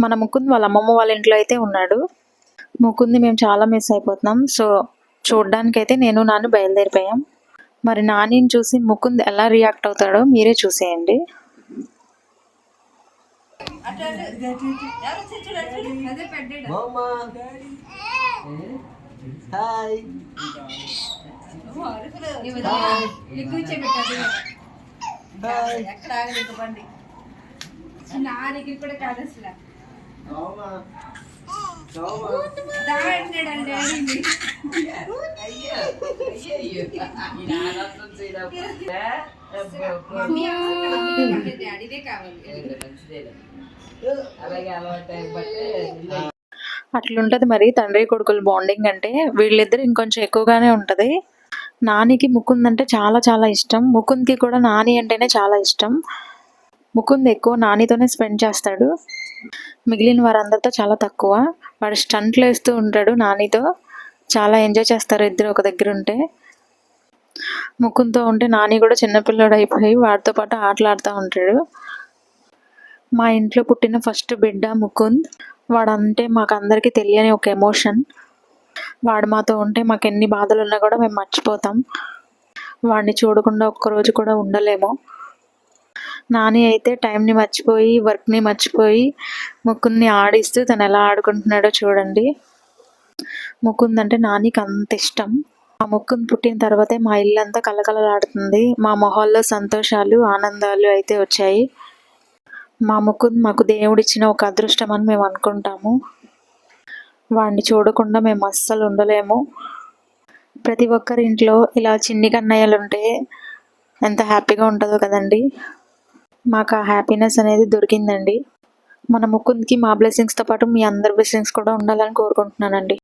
మన ముకుంద్ వాళ్ళ అమ్మమ్మ వాళ్ళ ఇంట్లో అయితే ఉన్నాడు. ముకుంద్ని మేము చాలా మిస్ అయిపోతున్నాం. సో చూడ్డానికైతే నేను నాన్న బయలుదేరిపోయాం. మరి నానిని చూసి ముకుంద్ ఎలా రియాక్ట్ అవుతాడో మీరే చూసేయండి. అట్లుంటది మరి తండ్రి కొడుకుల బాండింగ్ అంటే. వీళ్ళిద్దరు ఇంకొంచెం ఎక్కువగానే ఉంటది. నానికి ముకుంద్ అంటే చాలా చాలా ఇష్టం. ముకుంద్కి కూడా నాని అంటేనే చాలా ఇష్టం. ముకుంద్ ఎక్కువ నానితోనే స్పెండ్ చేస్తాడు. మిగిలిన వారందరితో చాలా తక్కువ. వాడు స్టంట్లు వేస్తూ ఉంటాడు నానితో. చాలా ఎంజాయ్ చేస్తారు ఇద్దరు ఒక దగ్గర ఉంటే. ముకుంద్తో ఉంటే నాని కూడా చిన్నపిల్లడు అయిపోయి వాడితో పాటు ఆటలాడుతూ ఉంటాడు. మా ఇంట్లో పుట్టిన ఫస్ట్ బిడ్డ ముకుంద్. వాడంటే మాకు అందరికీ తెలియని ఒక ఎమోషన్. వాడు మాతో ఉంటే మాకు ఎన్ని బాధలు ఉన్నా కూడా మేము మర్చిపోతాం. వాడిని చూడకుండా ఒక్కరోజు కూడా ఉండలేము. నాని అయితే టైంని మర్చిపోయి వర్క్ని మర్చిపోయి ముకుంద్ని ఆడిస్తూ తను ఎలా ఆడుకుంటున్నాడో చూడండి. ముకుంద్ అంటే నానికి అంత ఇష్టం. ఆ ముకుంద్ పుట్టిన తర్వాతే మా ఇల్లంతా కలకలలాడుతుంది. మా మొహాల్లో సంతోషాలు ఆనందాలు అయితే వచ్చాయి. మా ముకుంద్ మాకు దేవుడిచ్చిన ఒక అదృష్టం అని మేము అనుకుంటాము. వాడిని చూడకుండా మేము అస్సలు ఉండలేము. ప్రతి ఒక్కరి ఇంట్లో ఇలా చిన్ని కన్నయ్యలు ఉంటే ఎంత హ్యాపీగా ఉంటుందో కదండి. మాకు ఆ హ్యాపీనెస్ అనేది దొరికిందండి. మన ముకుంద్కి మా బ్లెస్సింగ్స్తో పాటు మీ అందరి బ్లెస్సింగ్స్ కూడా ఉండాలని కోరుకుంటున్నానండి.